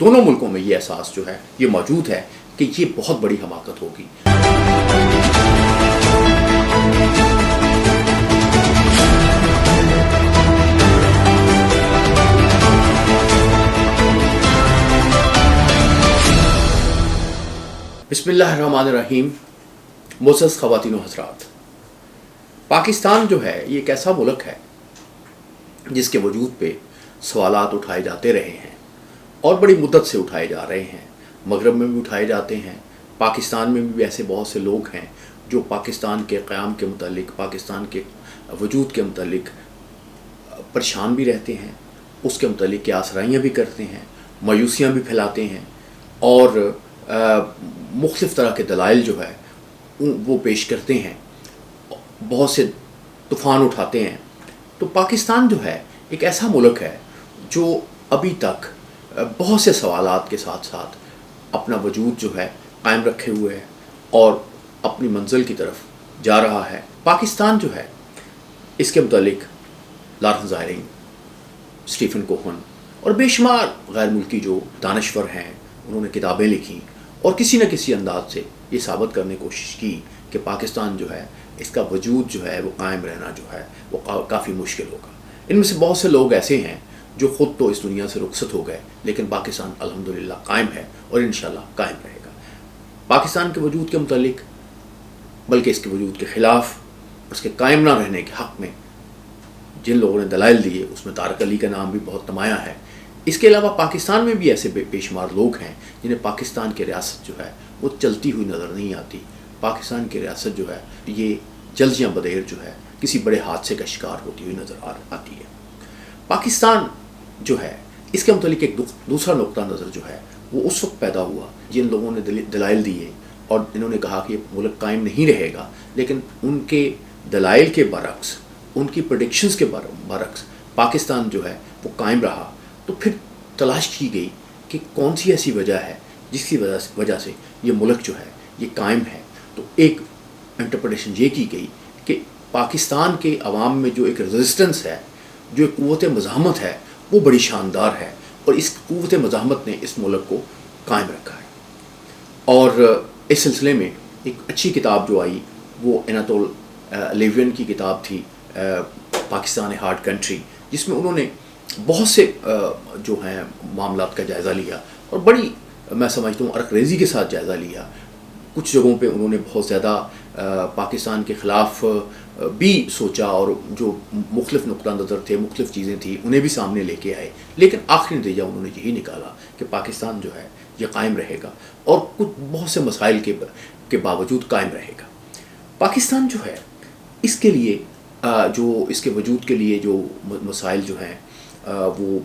دونوں ملکوں میں یہ احساس جو ہے یہ موجود ہے کہ یہ بہت بڑی حماقت ہوگی۔ بسم اللہ الرحمن الرحیم۔ معزز خواتین و حضرات، پاکستان جو ہے یہ ایک ایسا ملک ہے جس کے وجود پہ سوالات اٹھائے جاتے رہے ہیں اور بڑی مدت سے اٹھائے جا رہے ہیں۔ مغرب میں بھی اٹھائے جاتے ہیں، پاکستان میں بھی ایسے بہت سے لوگ ہیں جو پاکستان کے قیام کے متعلق، پاکستان کے وجود کے متعلق پریشان بھی رہتے ہیں، اس کے متعلق کیاسرائیاں بھی کرتے ہیں، مایوسیاں بھی پھیلاتے ہیں اور مختلف طرح کے دلائل جو ہے وہ پیش کرتے ہیں، بہت سے طوفان اٹھاتے ہیں۔ تو پاکستان جو ہے ایک ایسا ملک ہے جو ابھی تک بہت سے سوالات کے ساتھ ساتھ اپنا وجود جو ہے قائم رکھے ہوئے ہے اور اپنی منزل کی طرف جا رہا ہے۔ پاکستان جو ہے اس کے متعلق لارنس زائرنگ، اسٹیفن کوہن اور بے شمار غیر ملکی جو دانشور ہیں، انہوں نے کتابیں لکھی اور کسی نہ کسی انداز سے یہ ثابت کرنے کی کوشش کی کہ پاکستان جو ہے اس کا وجود جو ہے وہ قائم رہنا جو ہے وہ کافی مشکل ہوگا۔ ان میں سے بہت سے لوگ ایسے ہیں جو خود تو اس دنیا سے رخصت ہو گئے، لیکن پاکستان الحمدللہ قائم ہے اور انشاءاللہ قائم رہے گا۔ پاکستان کے وجود کے متعلق بلکہ اس کے وجود کے خلاف، اس کے قائم نہ رہنے کے حق میں جن لوگوں نے دلائل دیے اس میں طارق علی کا نام بھی بہت نمایاں ہے۔ اس کے علاوہ پاکستان میں بھی ایسے بے شمار لوگ ہیں جنہیں پاکستان کی ریاست جو ہے وہ چلتی ہوئی نظر نہیں آتی۔ پاکستان کی ریاست جو ہے یہ جلد یا بدیر جو ہے کسی بڑے حادثے کا شکار ہوتی ہوئی نظر آتی ہے۔ پاکستان جو ہے اس کے متعلق ایک دوسرا نقطہ نظر جو ہے وہ اس وقت پیدا ہوا جن لوگوں نے دلائل دیے اور انہوں نے کہا کہ یہ ملک قائم نہیں رہے گا، لیکن ان کے دلائل کے برعکس، ان کی پریڈکشنز کے برعکس پاکستان جو ہے وہ قائم رہا۔ تو پھر تلاش کی گئی کہ کون سی ایسی وجہ ہے جس کی وجہ سے یہ ملک جو ہے یہ قائم ہے۔ تو ایک انٹرپریٹیشن یہ کی گئی کہ پاکستان کے عوام میں جو ایک ریزسٹنس ہے، جو ایک قوت مزاحمت ہے، وہ بڑی شاندار ہے اور اس قوت مزاحمت نے اس ملک کو قائم رکھا ہے۔ اور اس سلسلے میں ایک اچھی کتاب جو آئی وہ اناتول لیوین کی کتاب تھی پاکستان ہارڈ کنٹری، جس میں انہوں نے بہت سے جو ہیں معاملات کا جائزہ لیا اور بڑی میں سمجھتا ہوں عرق ریزی کے ساتھ جائزہ لیا۔ کچھ جگہوں پہ انہوں نے بہت زیادہ پاکستان کے خلاف بھی سوچا اور جو مختلف نقطہ نظر تھے، مختلف چیزیں تھیں، انہیں بھی سامنے لے کے آئے، لیکن آخری نتیجہ انہوں نے یہی نکالا کہ پاکستان جو ہے یہ قائم رہے گا اور کچھ بہت سے مسائل کے باوجود قائم رہے گا۔ پاکستان جو ہے اس کے لیے جو اس کے وجود کے لیے جو مسائل جو ہیں وہ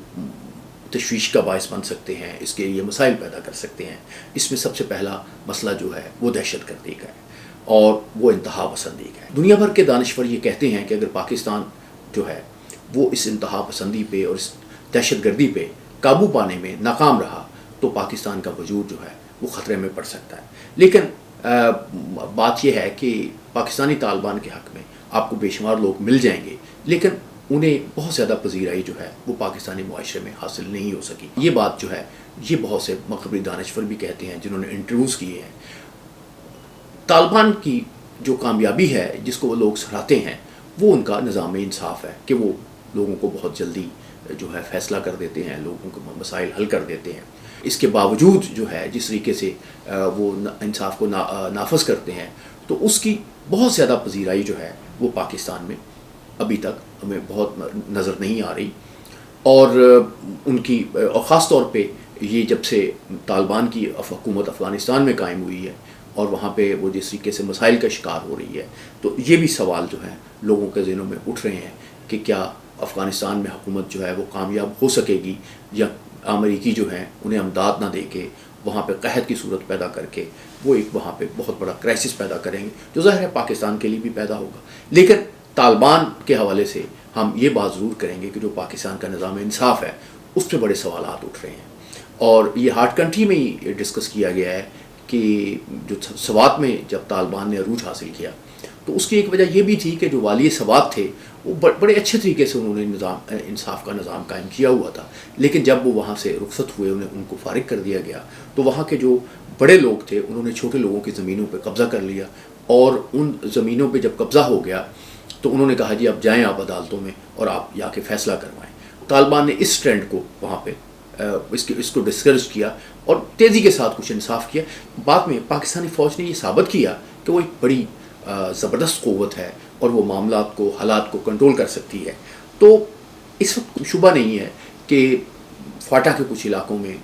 تشویش کا باعث بن سکتے ہیں، اس کے لیے مسائل پیدا کر سکتے ہیں۔ اس میں سب سے پہلا مسئلہ جو ہے وہ دہشت گردی کا ہے اور وہ انتہا پسندی کا ہے۔ دنیا بھر کے دانشور یہ کہتے ہیں کہ اگر پاکستان جو ہے وہ اس انتہا پسندی پہ اور اس دہشت گردی پہ قابو پانے میں ناکام رہا تو پاکستان کا وجود جو ہے وہ خطرے میں پڑ سکتا ہے۔ لیکن بات یہ ہے کہ پاکستانی طالبان کے حق میں آپ کو بے شمار لوگ مل جائیں گے، لیکن انہیں بہت زیادہ پذیرائی جو ہے وہ پاکستانی معاشرے میں حاصل نہیں ہو سکی۔ یہ بات جو ہے یہ بہت سے مغربی دانشور بھی کہتے ہیں جنہوں نے انٹرویوز کیے ہیں۔ طالبان کی جو کامیابی ہے جس کو وہ لوگ سراہتے ہیں وہ ان کا نظام انصاف ہے کہ وہ لوگوں کو بہت جلدی جو ہے فیصلہ کر دیتے ہیں، لوگوں کو مسائل حل کر دیتے ہیں۔ اس کے باوجود جو ہے جس طریقے سے وہ انصاف کو نافذ کرتے ہیں تو اس کی بہت زیادہ پذیرائی جو ہے وہ پاکستان میں ابھی تک ہمیں بہت نظر نہیں آ رہی۔ اور ان کی اور خاص طور پہ یہ جب سے طالبان کی حکومت افغانستان میں قائم ہوئی ہے اور وہاں پہ وہ جس طریقے سے مسائل کا شکار ہو رہی ہے تو یہ بھی سوال جو ہے لوگوں کے ذہنوں میں اٹھ رہے ہیں کہ کیا افغانستان میں حکومت جو ہے وہ کامیاب ہو سکے گی، یا امریکی جو ہیں انہیں امداد نہ دے کے وہاں پہ قحط کی صورت پیدا کر کے وہ ایک وہاں پہ بہت بڑا کرائسس پیدا کریں گے، جو ظاہر ہے پاکستان کے لیے بھی پیدا ہوگا۔ لیکن طالبان کے حوالے سے ہم یہ بات ضرور کریں گے کہ جو پاکستان کا نظام انصاف ہے اس پہ بڑے سوالات اٹھ رہے ہیں، اور یہ ہارڈ کنٹری میں ہی ڈسکس کیا گیا ہے کہ جو سوات میں جب طالبان نے عروج حاصل کیا تو اس کی ایک وجہ یہ بھی تھی کہ جو والی سوات تھے وہ بڑے اچھے طریقے سے انہوں نے انصاف کا نظام قائم کیا ہوا تھا. لیکن جب وہ وہاں سے رخصت ہوئے, ان کو فارغ کر دیا گیا, تو وہاں کے جو بڑے لوگ تھے انہوں نے چھوٹے لوگوں کی زمینوں پہ قبضہ کر لیا, اور ان زمینوں پہ جب قبضہ ہو گیا تو انہوں نے کہا جی اب جائیں آپ عدالتوں میں اور آپ جا کے فیصلہ کروائیں. طالبان نے اس ٹرینڈ کو وہاں پہ اس کو ڈسکریج کیا اور تیزی کے ساتھ کچھ انصاف کیا. بعد میں پاکستانی فوج نے یہ ثابت کیا کہ وہ ایک بڑی زبردست قوت ہے اور وہ معاملات کو, حالات کو کنٹرول کر سکتی ہے. تو اس وقت شبہ نہیں ہے کہ فاٹا کے کچھ علاقوں میں,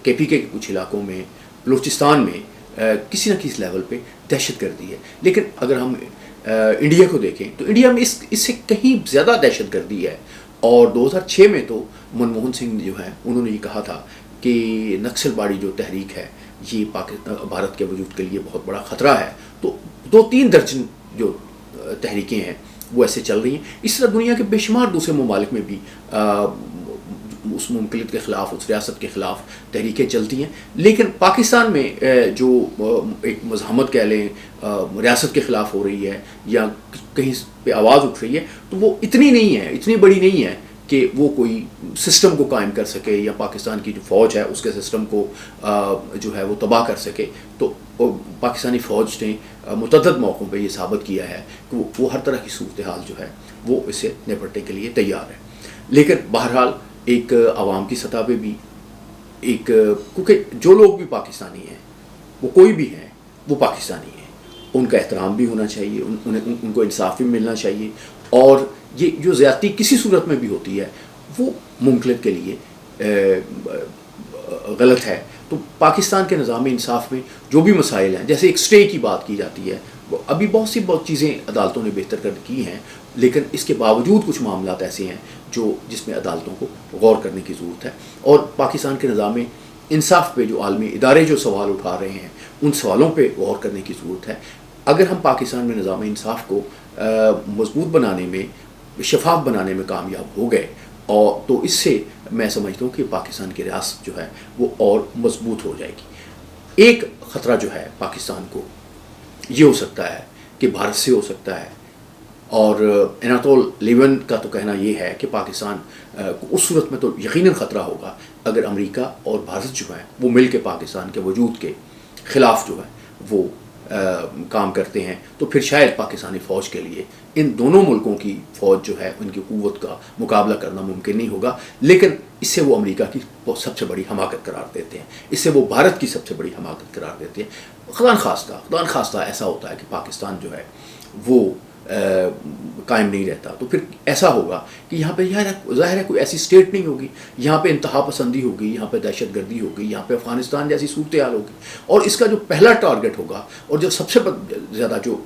کے پی کے کچھ علاقوں میں, بلوچستان میں کسی نہ کسی لیول پہ دہشت گردی ہے. لیکن اگر ہم انڈیا کو دیکھیں تو انڈیا میں اس سے کہیں زیادہ دہشت گردی ہے. اور 2006 میں تو منموہن سنگھ جو ہیں انہوں نے یہ کہا تھا کہ نکسل باڑی جو تحریک ہے یہ بھارت کے وجود کے لیے بہت بڑا خطرہ ہے. تو 2-3 درجن جو تحریکیں ہیں وہ ایسے چل رہی ہیں. اس طرح دنیا کے بے شمار دوسرے ممالک میں بھی اس مملکت کے خلاف, اس ریاست کے خلاف تحریکیں چلتی ہیں. لیکن پاکستان میں جو ایک مزاحمت کہہ لیں ریاست کے خلاف ہو رہی ہے یا کہیں پہ آواز اٹھ رہی ہے, تو وہ اتنی نہیں ہے, اتنی بڑی نہیں ہے کہ وہ کوئی سسٹم کو قائم کر سکے یا پاکستان کی جو فوج ہے اس کے سسٹم کو جو ہے وہ تباہ کر سکے. تو پاکستانی فوج نے متعدد موقعوں پہ یہ ثابت کیا ہے کہ وہ ہر طرح کی صورتحال جو ہے وہ اسے نپٹنے کے لیے تیار ہے. لیکن بہرحال ایک عوام کی سطح پہ بھی ایک, کیونکہ جو لوگ بھی پاکستانی ہیں وہ کوئی بھی ہیں وہ پاکستانی ہیں, ان کا احترام بھی ہونا چاہیے, ان کو انصاف بھی ملنا چاہیے. اور یہ جو زیادتی کسی صورت میں بھی ہوتی ہے وہ مملکت کے لیے غلط ہے. تو پاکستان کے نظام انصاف میں جو بھی مسائل ہیں, جیسے ایک سٹے کی بات کی جاتی ہے, ابھی بہت چیزیں عدالتوں نے بہتر کر کی ہیں, لیکن اس کے باوجود کچھ معاملات ایسے ہیں جس میں عدالتوں کو غور کرنے کی ضرورت ہے. اور پاکستان کے نظام انصاف پہ جو عالمی ادارے جو سوال اٹھا رہے ہیں ان سوالوں پہ غور کرنے کی ضرورت ہے. اگر ہم پاکستان میں نظام انصاف کو مضبوط بنانے میں, شفاف بنانے میں کامیاب ہو گئے, اور تو اس سے میں سمجھتا ہوں کہ پاکستان کی ریاست جو ہے وہ اور مضبوط ہو جائے گی. ایک خطرہ جو ہے پاکستان کو یہ ہو سکتا ہے کہ بھارت سے ہو سکتا ہے, اور اناتول لیون کا تو کہنا یہ ہے کہ پاکستان کو اس صورت میں تو یقیناً خطرہ ہوگا اگر امریکہ اور بھارت جو ہیں وہ مل کے پاکستان کے وجود کے خلاف جو ہے وہ کام کرتے ہیں. تو پھر شاید پاکستانی فوج کے لیے ان دونوں ملکوں کی فوج جو ہے ان کی قوت کا مقابلہ کرنا ممکن نہیں ہوگا. لیکن اس سے وہ امریکہ کی سب سے بڑی حماقت قرار دیتے ہیں, اس سے وہ بھارت کی سب سے بڑی حماقت قرار دیتے ہیں. خدا نخواستہ ایسا ہوتا ہے کہ پاکستان جو ہے وہ قائم نہیں رہتا, تو پھر ایسا ہوگا کہ یہاں پہ ظاہر ہے کوئی ایسی اسٹیٹ نہیں ہوگی, یہاں پہ انتہا پسندی ہوگی, یہاں پہ دہشت گردی ہوگی, یہاں پہ افغانستان جیسی صورتحال ہوگی. اور اس کا جو پہلا ٹارگٹ ہوگا اور جو سب سے زیادہ جو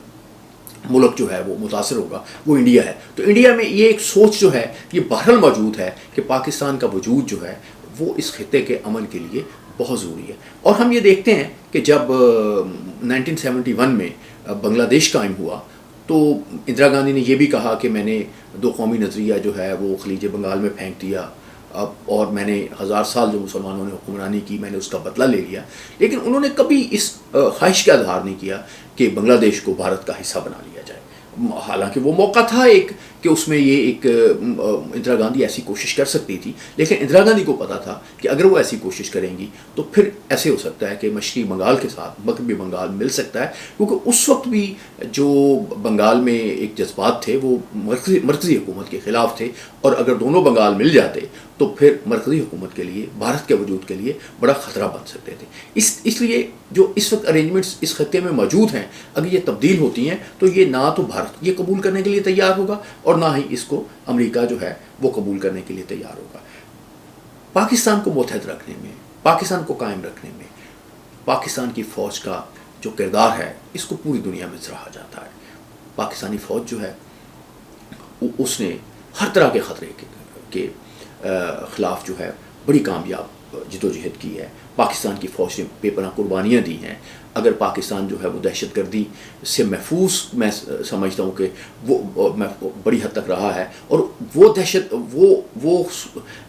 ملک جو ہے وہ متاثر ہوگا وہ انڈیا ہے. تو انڈیا میں یہ ایک سوچ جو ہے یہ بہرحال موجود ہے کہ پاکستان کا وجود جو ہے وہ اس خطے کے امن کے لیے بہت ضروری ہے. اور ہم یہ دیکھتے ہیں کہ جب 1971 میں بنگلہ دیش قائم ہوا تو اندرا گاندھی نے یہ بھی کہا کہ میں نے 2 قومی نظریہ جو ہے وہ خلیج بنگال میں پھینک دیا, اور میں نے 1000 سال جو مسلمانوں نے حکمرانی کی میں نے اس کا بدلہ لے لیا. لیکن انہوں نے کبھی اس خواہش کا اظہار نہیں کیا کہ بنگلہ دیش کو بھارت کا حصہ بنا لیا جائے. حالانکہ وہ موقع تھا ایک کہ اس میں یہ ایک اندرا گاندھی ایسی کوشش کر سکتی تھی, لیکن اندرا گاندھی کو پتا تھا کہ اگر وہ ایسی کوشش کریں گی تو پھر ایسے ہو سکتا ہے کہ مشرقی بنگال کے ساتھ مغربی بنگال مل سکتا ہے. کیونکہ اس وقت بھی جو بنگال میں ایک جذبات تھے وہ مرکزی حکومت کے خلاف تھے, اور اگر دونوں بنگال مل جاتے تو پھر مرکزی حکومت کے لیے, بھارت کے وجود کے لیے بڑا خطرہ بن سکتے تھے. اس لیے جو اس وقت ارینجمنٹس اس خطے میں موجود ہیں اگر یہ تبدیل ہوتی ہیں تو یہ نہ تو بھارت یہ قبول کرنے کے لیے تیار ہوگا اور نہ ہی اس کو امریکہ جو ہے وہ قبول کرنے کے لیے تیار ہوگا. پاکستان کو متحد رکھنے میں, پاکستان کو قائم رکھنے میں پاکستان کی فوج کا جو کردار ہے اس کو پوری دنیا میں سراہا جاتا ہے. پاکستانی فوج جو ہے اس نے ہر طرح کے خطرے کے خلاف جو ہے بڑی کامیاب جدوجہد کی ہے. پاکستان کی فوج نے بے پناہ قربانیاں دی ہیں. اگر پاکستان جو ہے وہ دہشت گردی سے محفوظ میں سمجھتا ہوں کہ وہ بڑی حد تک رہا ہے, اور وہ دہشت وہ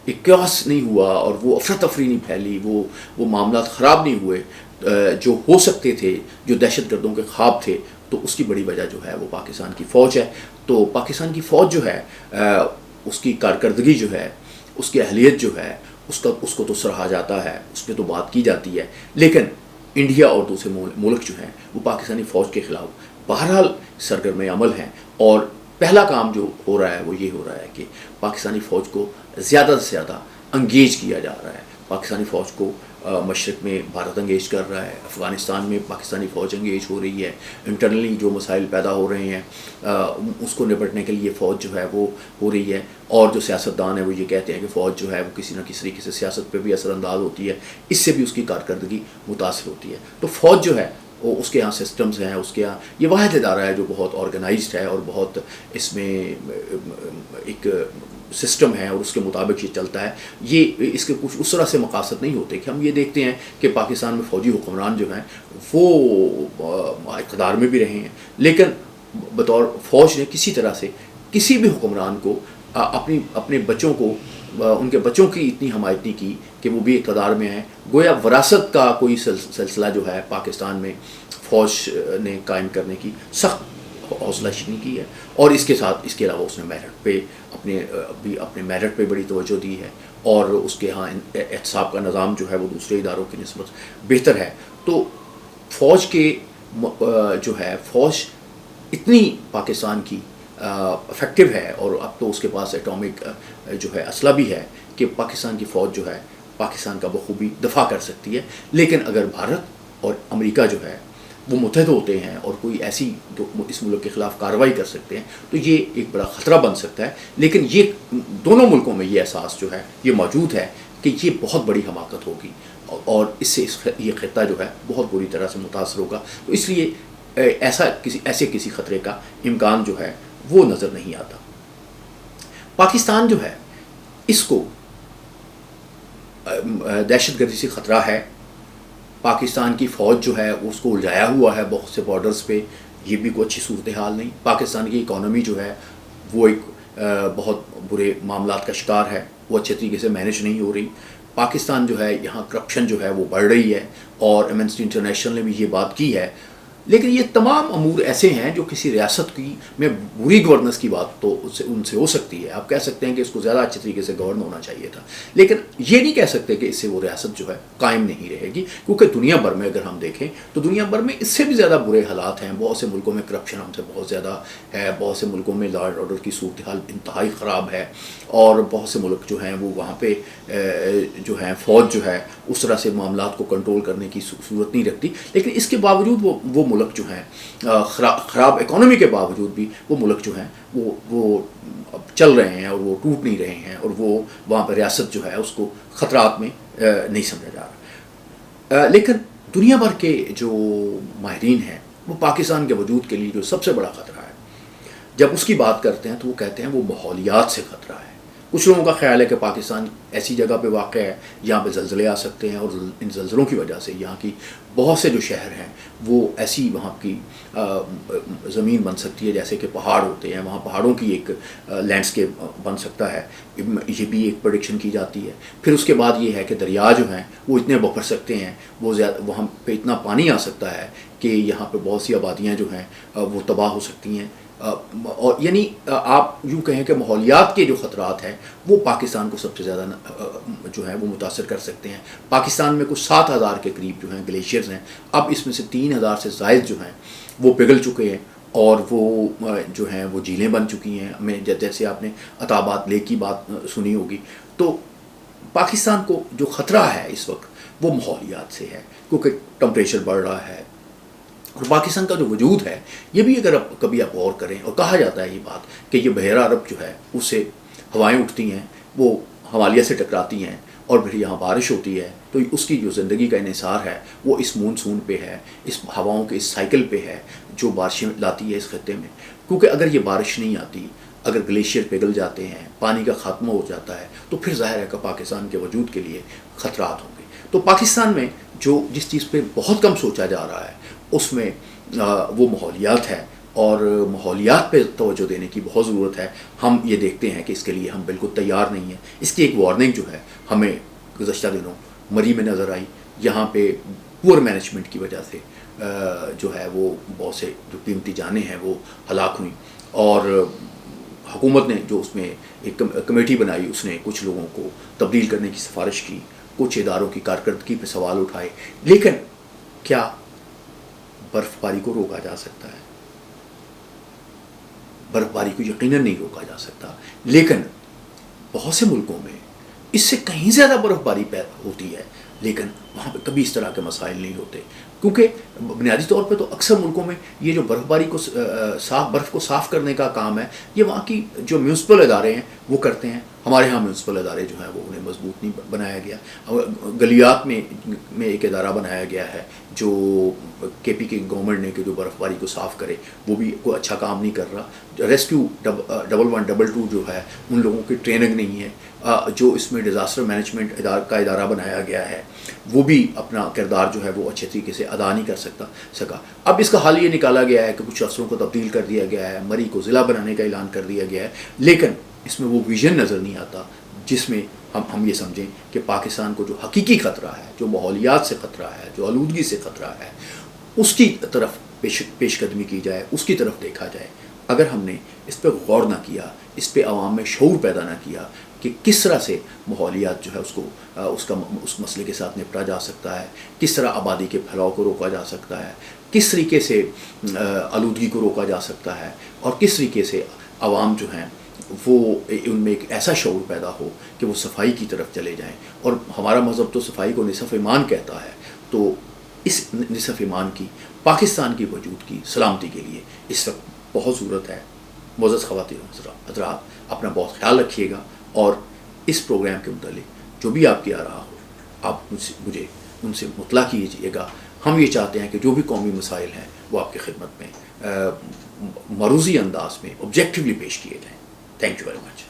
اکیاس نہیں ہوا اور وہ افراتفری نہیں پھیلی, وہ معاملات خراب نہیں ہوئے جو ہو سکتے تھے, جو دہشت گردوں کے خواب تھے تو اس کی بڑی وجہ جو ہے وہ پاکستان کی فوج ہے. تو پاکستان کی فوج جو ہے اس کی کارکردگی جو ہے, اس کی اہلیت جو ہے, اس کو تو سراہا جاتا ہے, اس پہ تو بات کی جاتی ہے, لیکن انڈیا اور دوسرے ملک جو ہیں وہ پاکستانی فوج کے خلاف بہرحال سرگرم عمل ہیں. اور پہلا کام جو ہو رہا ہے وہ یہ ہو رہا ہے کہ پاکستانی فوج کو زیادہ سے زیادہ انگیج کیا جا رہا ہے. پاکستانی فوج کو مشرق میں بھارت انگیج کر رہا ہے, افغانستان میں پاکستانی فوج انگیج ہو رہی ہے, انٹرنلی جو مسائل پیدا ہو رہے ہیں اس کو نپٹنے کے لیے فوج جو ہے وہ ہو رہی ہے. اور جو سیاستدان ہیں وہ یہ کہتے ہیں کہ فوج جو ہے وہ کسی نہ کسی طریقے سے سیاست پہ بھی اثر انداز ہوتی ہے, اس سے بھی اس کی کارکردگی متاثر ہوتی ہے. تو فوج جو ہے وہ اس کے یہاں سسٹمز ہیں, اس کے یہاں یہ واحد ادارہ ہے جو بہت آرگنائزڈ ہے اور بہت اس میں ایک سسٹم ہے اور اس کے مطابق یہ چلتا ہے. یہ اس کے کچھ اس طرح سے مقاصد نہیں ہوتے کہ ہم یہ دیکھتے ہیں کہ پاکستان میں فوجی حکمران جو ہیں وہ اقتدار میں بھی رہے ہیں, لیکن بطور فوج نے کسی طرح سے کسی بھی حکمران کو اپنے بچوں کو ان کے بچوں کی اتنی حمایت نہیں کی کہ وہ بھی اقتدار میں ہیں. گویا وراثت کا کوئی سلسلہ جو ہے پاکستان میں فوج نے قائم کرنے کی سخت حوصلہ شکنی کی ہے. اور اس کے ساتھ اس کے علاوہ اس نے میرٹ پہ اپنے میرٹ پہ بڑی توجہ دی ہے, اور اس کے ہاں احتساب کا نظام جو ہے وہ دوسرے اداروں کی نسبت بہتر ہے. تو فوج کے جو ہے فوج اتنی پاکستان کی افیکٹو ہے, اور اب تو اس کے پاس ایٹامک جو ہے اسلحہ بھی ہے کہ پاکستان کی فوج جو ہے پاکستان کا بخوبی دفاع کر سکتی ہے. لیکن اگر بھارت اور امریکہ جو ہے وہ متحد ہوتے ہیں اور کوئی ایسی اس ملک کے خلاف کارروائی کر سکتے ہیں تو یہ ایک بڑا خطرہ بن سکتا ہے. لیکن یہ دونوں ملکوں میں یہ احساس جو ہے یہ موجود ہے کہ یہ بہت بڑی حماقت ہوگی, اور اس سے یہ خطہ جو ہے بہت بری طرح سے متاثر ہوگا. تو اس لیے ایسے کسی خطرے کا امکان جو ہے وہ نظر نہیں آتا. پاکستان جو ہے اس کو دہشت گردی سے خطرہ ہے. پاکستان کی فوج جو ہے اس کو الجھایا ہوا ہے بہت سے بارڈرز پہ, یہ بھی کوئی اچھی صورتحال نہیں. پاکستان کی اکانومی جو ہے وہ ایک بہت برے معاملات کا شکار ہے, وہ اچھے طریقے سے مینیج نہیں ہو رہی. پاکستان جو ہے یہاں کرپشن جو ہے وہ بڑھ رہی ہے, اور ایمنسٹی انٹرنیشنل نے بھی یہ بات کی ہے. لیکن یہ تمام امور ایسے ہیں جو کسی ریاست کی میں بری گورننس کی بات تو ان سے ہو سکتی ہے. آپ کہہ سکتے ہیں کہ اس کو زیادہ اچھے طریقے سے گورن ہونا چاہیے تھا, لیکن یہ نہیں کہہ سکتے کہ اس سے وہ ریاست جو ہے قائم نہیں رہے گی, کیونکہ دنیا بھر میں اگر ہم دیکھیں تو دنیا بھر میں اس سے بھی زیادہ برے حالات ہیں. بہت سے ملکوں میں کرپشن ہم سے بہت زیادہ ہے, بہت سے ملکوں میں لا اینڈ آرڈر کی صورتحال انتہائی خراب ہے, اور بہت سے ملک جو ہیں وہ وہاں پہ جو ہیں فوج جو ہے اس طرح سے معاملات کو کنٹرول کرنے کی صورت نہیں رکھتی. لیکن اس کے باوجود وہ ملک جو ہیں خراب اکانومی کے باوجود بھی وہ ملک جو ہیں وہ چل رہے ہیں اور وہ ٹوٹ نہیں رہے ہیں, اور وہ وہاں پہ ریاست جو ہے اس کو خطرات میں نہیں سمجھا جا رہا. لیکن دنیا بھر کے جو ماہرین ہیں وہ پاکستان کے وجود کے لیے جو سب سے بڑا خطرہ ہے, جب اس کی بات کرتے ہیں تو وہ کہتے ہیں وہ ماحولیات سے خطرہ ہے. کچھ لوگوں کا خیال ہے کہ پاکستان ایسی جگہ پہ واقع ہے جہاں پہ زلزلے آ سکتے ہیں, اور ان زلزلوں کی وجہ سے یہاں کی بہت سے جو شہر ہیں وہ ایسی وہاں کی زمین بن سکتی ہے جیسے کہ پہاڑ ہوتے ہیں, وہاں پہاڑوں کی ایک لینڈسکیپ بن سکتا ہے. یہ بھی ایک پریڈکشن کی جاتی ہے. پھر اس کے بعد یہ ہے کہ دریا جو ہیں وہ اتنے بکھر سکتے ہیں, وہ وہاں پہ اتنا پانی آ سکتا ہے کہ یہاں پہ بہت سی آبادیاں جو ہیں وہ تباہ ہو سکتی ہیں. اور یعنی آپ یوں کہیں کہ ماحولیات کے جو خطرات ہیں وہ پاکستان کو سب سے زیادہ جو ہیں وہ متاثر کر سکتے ہیں. پاکستان میں کچھ 7,000 کے قریب جو ہیں گلیشیئرز ہیں. اب اس میں سے 3,000 سے زائد جو ہیں وہ پگھل چکے ہیں, اور وہ جو ہیں وہ جھیلیں بن چکی ہیں. جیسے آپ نے عطا آباد لیک کی بات سنی ہوگی. تو پاکستان کو جو خطرہ ہے اس وقت وہ ماحولیات سے ہے, کیونکہ ٹمپریچر بڑھ رہا ہے. اور پاکستان کا جو وجود ہے یہ بھی اگر کبھی آپ غور کریں, اور کہا جاتا ہے یہ بات کہ یہ بحیرہ عرب جو ہے اس سے ہوائیں اٹھتی ہیں, وہ حوالیہ سے ٹکراتی ہیں, اور پھر یہاں بارش ہوتی ہے, تو اس کی جو زندگی کا انحصار ہے وہ اس مونسون پہ ہے, اس ہواؤں کے اس سائیکل پہ ہے جو بارشیں لاتی ہے اس خطے میں. کیونکہ اگر یہ بارش نہیں آتی, اگر گلیشیئر پگھل جاتے ہیں, پانی کا خاتمہ ہو جاتا ہے, تو پھر ظاہر ہے کہ پاکستان کے وجود کے لیے خطرات ہوں گے. تو پاکستان میں جس چیز پہ بہت کم سوچا جا رہا ہے اس میں وہ ماحولیات ہے, اور ماحولیات پہ توجہ دینے کی بہت ضرورت ہے. ہم یہ دیکھتے ہیں کہ اس کے لیے ہم بالکل تیار نہیں ہیں. اس کی ایک وارننگ جو ہے ہمیں گزشتہ دنوں مری میں نظر آئی. یہاں پہ پور مینجمنٹ کی وجہ سے جو ہے وہ بہت سے جو قیمتی جانیں ہیں وہ ہلاک ہوئیں، اور حکومت نے جو اس میں ایک کمیٹی بنائی، اس نے کچھ لوگوں کو تبدیل کرنے کی سفارش کی، کچھ اداروں کی کارکردگی پہ سوال اٹھائے، لیکن کیا برف باری کو روکا جا سکتا ہے؟ برف باری کو یقیناً نہیں روکا جا سکتا، لیکن بہت سے ملکوں میں اس سے کہیں زیادہ برف باری ہوتی ہے، لیکن وہاں پہ کبھی اس طرح کے مسائل نہیں ہوتے، کیونکہ بنیادی طور پہ تو اکثر ملکوں میں یہ جو برف باری کو برف کو صاف کرنے کا کام ہے، یہ وہاں کی جو میونسپل ادارے ہیں وہ کرتے ہیں۔ ہمارے ہاں میونسپل ادارے جو ہیں وہ انہیں مضبوط نہیں بنایا گیا، گلیات میں ایک ادارہ بنایا گیا ہے جو کے پی کے گورنمنٹ نے کہ جو برف باری کو صاف کرے، وہ بھی کوئی اچھا کام نہیں کر رہا۔ ریسکیو 1112 جو ہے ان لوگوں کی ٹریننگ نہیں ہے۔ جو اس میں ڈیزاسٹر مینجمنٹ کا ادارہ بنایا گیا ہے وہ بھی اپنا کردار جو ہے وہ اچھے طریقے سے ادا نہیں کر سکا۔ اب اس کا حل یہ نکالا گیا ہے کہ کچھ افسروں کو تبدیل کر دیا گیا ہے، مری کو ضلع بنانے کا اعلان کر دیا گیا ہے، لیکن اس میں وہ ویژن نظر نہیں آتا جس میں ہم یہ سمجھیں کہ پاکستان کو جو حقیقی خطرہ ہے، جو ماحولیات سے خطرہ ہے، جو آلودگی سے خطرہ ہے، اس کی طرف پیش قدمی کی جائے، اس کی طرف دیکھا جائے۔ اگر ہم نے اس پہ غور نہ کیا، اس پہ عوام میں شعور پیدا نہ کیا کہ کس طرح سے ماحولیات جو ہے اس مسئلے کے ساتھ نپٹا جا سکتا ہے، کس طرح آبادی کے پھیلاؤ کو روکا جا سکتا ہے، کس طریقے سے آلودگی کو روکا جا سکتا ہے، اور کس طریقے سے عوام جو ہیں وہ ان میں ایک ایسا شعور پیدا ہو کہ وہ صفائی کی طرف چلے جائیں۔ اور ہمارا مذہب تو صفائی کو نصف ایمان کہتا ہے، تو اس نصف ایمان کی پاکستان کی وجود کی سلامتی کے لیے اس وقت بہت ضرورت ہے۔ معزز خواتین حضرات، اپنا بہت خیال رکھیے گا، اور اس پروگرام کے متعلق جو بھی آپ کی آراء ہو آپ مجھے ان سے مطلع کیجیے گا۔ ہم یہ چاہتے ہیں کہ جو بھی قومی مسائل ہیں وہ آپ کی خدمت میں معروضی انداز میں آبجیکٹیولی پیش کیے جائیں۔ Thank you very much.